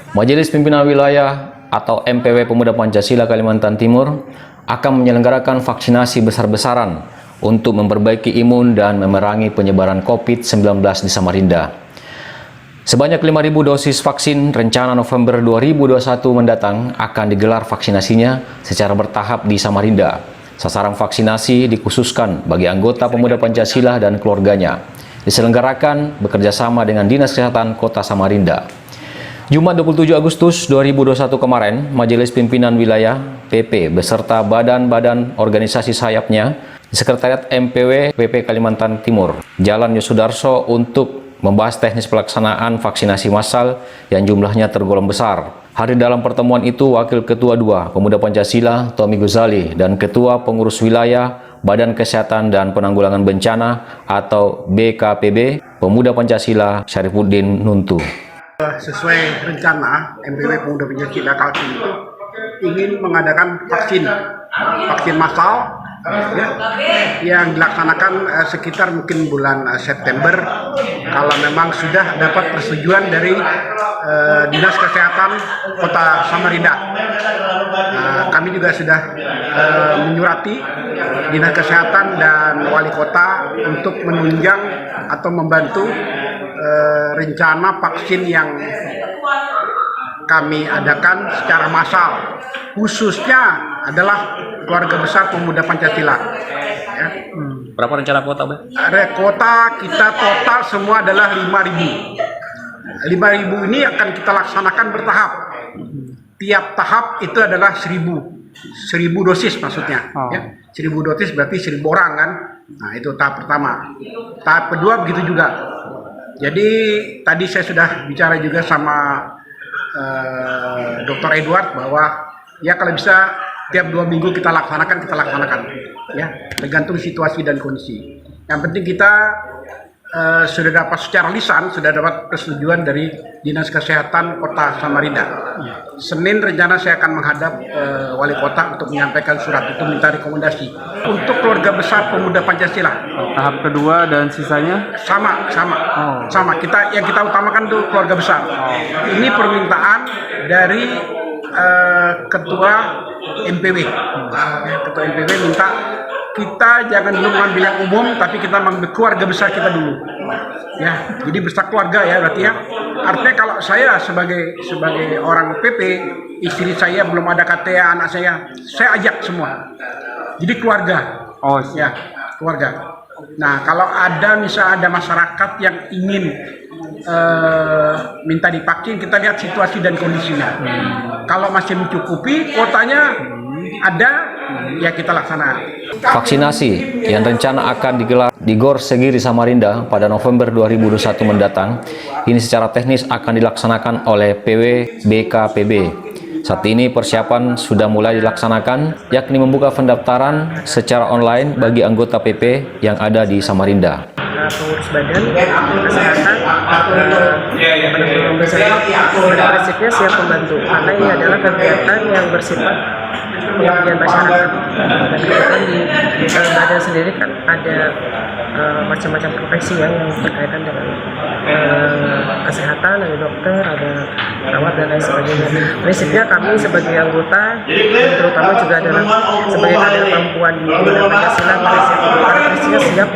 Majelis Pimpinan Wilayah atau MPW Pemuda Pancasila Kalimantan Timur akan menyelenggarakan vaksinasi besar-besaran untuk memperbaiki imun dan memerangi penyebaran COVID-19 di Samarinda. Sebanyak 5.000 dosis vaksin rencana November 2021 mendatang akan digelar vaksinasinya secara bertahap di Samarinda. Sasaran vaksinasi dikhususkan bagi anggota Pemuda Pancasila dan keluarganya. Diselenggarakan bekerjasama dengan Dinas Kesehatan Kota Samarinda. Jumat 27 Agustus 2021 kemarin, Majelis Pimpinan Wilayah PP beserta badan-badan organisasi sayapnya di Sekretariat MPW PP Kalimantan Timur, Jalan Yosudarso untuk membahas teknis pelaksanaan vaksinasi massal yang jumlahnya tergolong besar. Hadir dalam pertemuan itu Wakil Ketua 2 Pemuda Pancasila Tommy Gozali dan Ketua Pengurus Wilayah Badan Kesehatan dan Penanggulangan Bencana atau BKPB Pemuda Pancasila Syarifuddin Nuntu. Sesuai rencana MPW Pemuda Pancasila Kaltim itu ingin mengadakan vaksin massal ya, yang dilaksanakan sekitar mungkin bulan September kalau memang sudah dapat persetujuan dari Dinas Kesehatan Kota Samarinda. Kami juga sudah menyurati Dinas Kesehatan dan Wali Kota untuk menunjang atau membantu rencana vaksin yang kami adakan secara massal, khususnya adalah keluarga besar Pemuda Pancasila. Ya. Berapa rencana kuota, Bang? Kuota kita total semua adalah 5.000. 5.000 ini akan kita laksanakan bertahap. Tiap tahap itu adalah 1.000 dosis maksudnya. Ya. 1.000 dosis berarti 1.000 orang kan. Nah itu tahap pertama. Tahap kedua begitu juga. Jadi tadi saya sudah bicara juga sama Dr. Edward bahwa ya kalau bisa tiap 2 minggu kita laksanakan ya, tergantung situasi dan kondisi. Yang penting kita sudah dapat secara lisan, sudah dapat persetujuan dari Dinas Kesehatan Kota Samarinda. Senin rencana saya akan menghadap Wali Kota untuk menyampaikan surat itu minta rekomendasi untuk keluarga besar Pemuda Pancasila. Tahap kedua dan sisanya sama. Yang kita utamakan itu keluarga besar. Ini permintaan dari Ketua MPW. Ketua MPW minta kita jangan dulu mengambil yang umum, tapi kita mengambil keluarga besar kita dulu. Ya, jadi besar keluarga ya berarti ya. Artinya kalau saya sebagai orang PP, istri saya belum ada KTA, anak saya ajak semua. Jadi keluarga. Ya, keluarga. Nah, kalau ada masyarakat yang ingin minta divaksin, kita lihat situasi dan kondisinya. Kalau masih mencukupi kuotanya ada, ya kita laksanakan. Vaksinasi yang rencana akan digelar di Gor Segiri Samarinda pada November 2021 mendatang, ini secara teknis akan dilaksanakan oleh PW BKPB. Saat ini persiapan sudah mulai dilaksanakan, yakni membuka pendaftaran secara online bagi anggota PP yang ada di Samarinda. Pengurus badan kesehatan prinsipnya siap membantu karena ini adalah kegiatan yang bersifat pengabdian masyarakat. Dan kebetulan di badan sendiri kan ada macam-macam profesi yang berkaitan dengan kesehatan, ada dokter, ada perawat dan lain sebagainya. Prinsipnya kami sebagai anggota, terutama juga adalah sebagai kader perempuan di Pemuda Pancasila, prinsipnya siap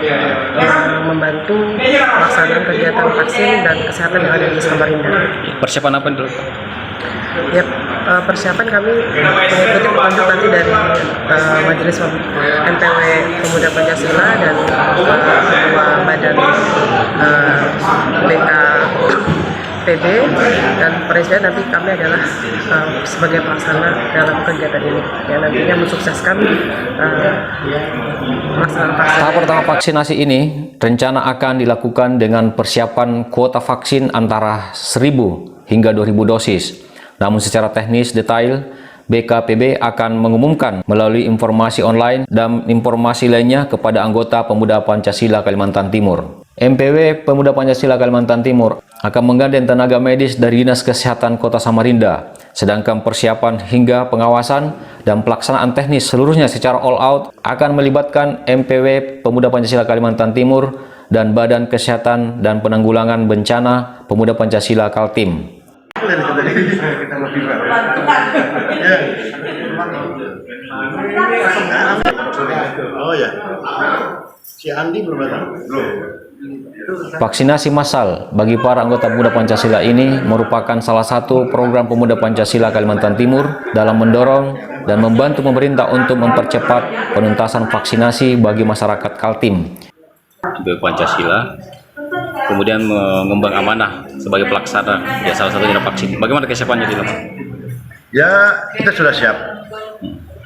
membantu pelaksanaan kegiatan vaksin dan kesehatan yang ada di Samarinda. Persiapan apa dulu? Ya, persiapan kami mengikuti petunjuk nanti dari Majelis MPW Pemuda Pancasila dan Ketua Badan BKPB, dan presiden nanti kami adalah sebagai pelaksana dalam kegiatan ini yang nantinya mensukseskan pelaksanaan vaksin. Tahap pertama vaksinasi ini rencana akan dilakukan dengan persiapan kuota vaksin antara 1.000 hingga 2.000 dosis. Namun secara teknis detail, BKPB akan mengumumkan melalui informasi online dan informasi lainnya kepada anggota Pemuda Pancasila Kalimantan Timur. MPW Pemuda Pancasila Kalimantan Timur akan menggandeng tenaga medis dari Dinas Kesehatan Kota Samarinda, sedangkan persiapan hingga pengawasan dan pelaksanaan teknis seluruhnya secara all out akan melibatkan MPW Pemuda Pancasila Kalimantan Timur dan Badan Kesehatan dan Penanggulangan Bencana Pemuda Pancasila Kaltim. clear kita lebih baru. Ya. Oh ya. Si Andi belum datang? Belum. Vaksinasi massal bagi para anggota Pemuda Pancasila ini merupakan salah satu program Pemuda Pancasila Kalimantan Timur dalam mendorong dan membantu pemerintah untuk mempercepat penuntasan vaksinasi bagi masyarakat Kaltim. Pancasila, kemudian mengembang amanah sebagai pelaksana, ya salah satunya adalah vaksin. Bagaimana kesiapannya di lapangan? Ya, kita sudah siap.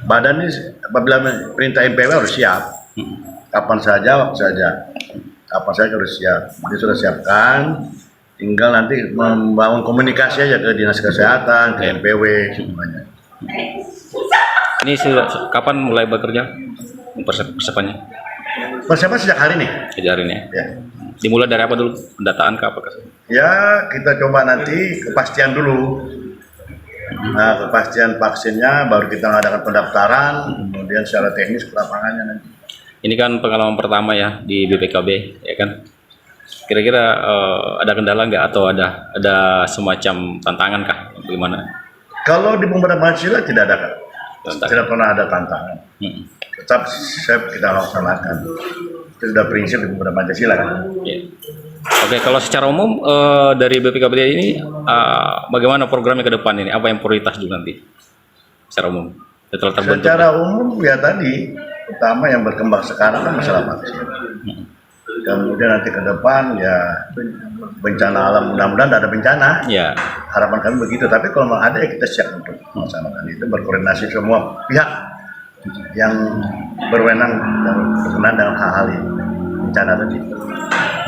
Badan ini apabila perintah MPW harus siap. Kapan saja, waktu saja. Kapan saja harus siap. Dia sudah siapkan. Tinggal nanti membangun komunikasi aja ke Dinas Kesehatan, ke MPW, semuanya. Ini sudah kapan mulai bekerja? Persiapannya? Persiapan sejak hari ini. Sejak hari ini. Ya. Dimulai dari apa dulu? Pendataan ke apa? Ya, kita coba nanti kepastian dulu. Nah, kepastian vaksinnya baru kita mengadakan pendaftaran, kemudian secara teknis ke lapangannya nanti. Ini kan pengalaman pertama ya di BPKB, ya kan? Kira-kira ada kendala nggak atau ada semacam tantangan kah? Bagaimana? Kalau di Pemuda Pancasila tidak ada, Kak. Tantangan. Tidak pernah ada tantangan. Tetap kita laksanakan. Itu sudah prinsip di Pemuda Pancasila kan. Ya. Oke, kalau secara umum dari BPKB ini bagaimana programnya ke depan ini? Apa yang prioritas dulu nanti? Secara umum, setelah terbentuk. Secara umum ya tadi, pertama yang berkembang sekarang kan masalah vaksin. Kemudian nanti ke depan ya bencana alam, mudah-mudahan tidak ada bencana. Ya. Harapan kami begitu. Tapi kalau ada ya kita siap untuk melaksanakan itu, berkoordinasi semua pihak yang berwenang dan berkenan dalam hal-hal ini bencana tadi.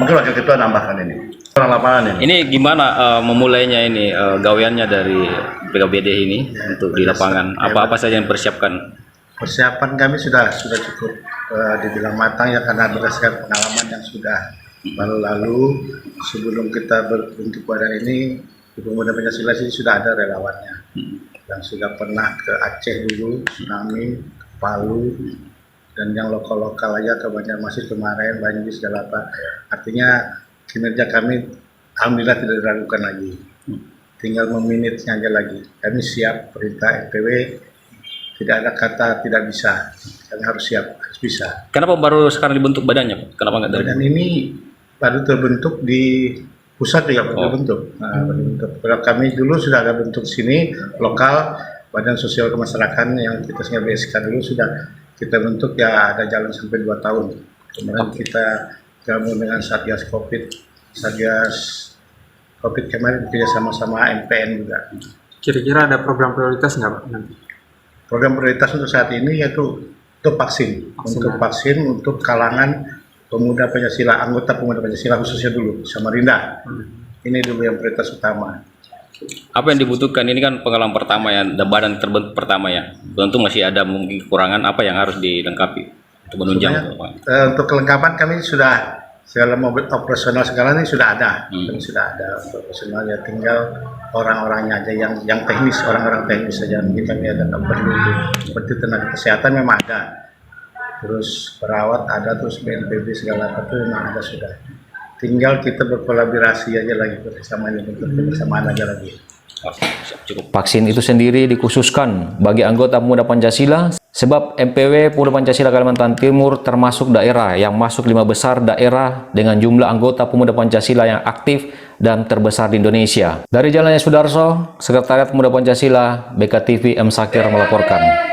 Mungkin wakil ketua nambahkan ini. Orang lapangan ini. Ini gimana memulainya ini gaweannya dari BKBD ini untuk di lapangan? Apa-apa saja yang dipersiapkan? Persiapan kami sudah cukup dibilang matang ya, karena berdasarkan pengalaman yang sudah lalu sebelum kita berbentuk badan ini di Pemuda Pancasila sih sudah ada relawannya yang sudah pernah ke Aceh dulu, tsunami, ke Palu, dan yang lokal-lokal aja ke Banjarmasin kemarin, banjir segala apa. Artinya kinerja kami alhamdulillah tidak diragukan lagi, tinggal meminitnya aja lagi. Kami siap, perintah MPW tidak ada kata tidak bisa, kami harus siap, harus bisa. Kenapa baru sekarang dibentuk badannya? Kenapa nggak dari? Badan ini baru terbentuk di pusat juga baru terbentuk. Nah, kalau kami dulu sudah ada bentuk sini lokal, Badan Sosial Kemasyarakatan yang kita sehingga BSK dulu sudah kita bentuk ya, ada jalan sampai 2 tahun. Kemudian kita gabung dengan Satgas Covid kemarin bekerja sama MPN juga. Kira-kira ada program prioritas nggak Pak nanti? Program prioritas untuk saat ini yaitu untuk vaksin. Untuk vaksin untuk kalangan Pemuda Pancasila, anggota Pemuda Pancasila khususnya dulu, Samarinda. Ini dulu yang prioritas utama. Apa yang dibutuhkan? Ini kan pengalaman pertama ya, badan terbentuk pertama ya. Tentu masih ada mungkin kekurangan, apa yang harus dilengkapi untuk menunjang? Untuk kelengkapan kami sudah segala mobil operasional sekarang ini sudah ada. Kami sudah ada operasional, ya tinggal orang-orangnya aja yang teknis, orang-orang teknis saja. Kita ada perlu seperti tenaga kesehatan memang ada. Terus perawat ada, terus BNPB segala apa itu memang ada sudah. Tinggal kita berkolaborasi aja lagi bersama ini, bersamaan aja lagi. Cukup. Vaksin itu sendiri dikhususkan bagi anggota Pemuda Pancasila sebab MPW Pemuda Pancasila Kalimantan Timur termasuk daerah yang masuk 5 besar daerah dengan jumlah anggota Pemuda Pancasila yang aktif dan terbesar di Indonesia. Dari Jalan Sudarso, Sekretariat Pemuda Pancasila, BKTV M. Sakir melaporkan.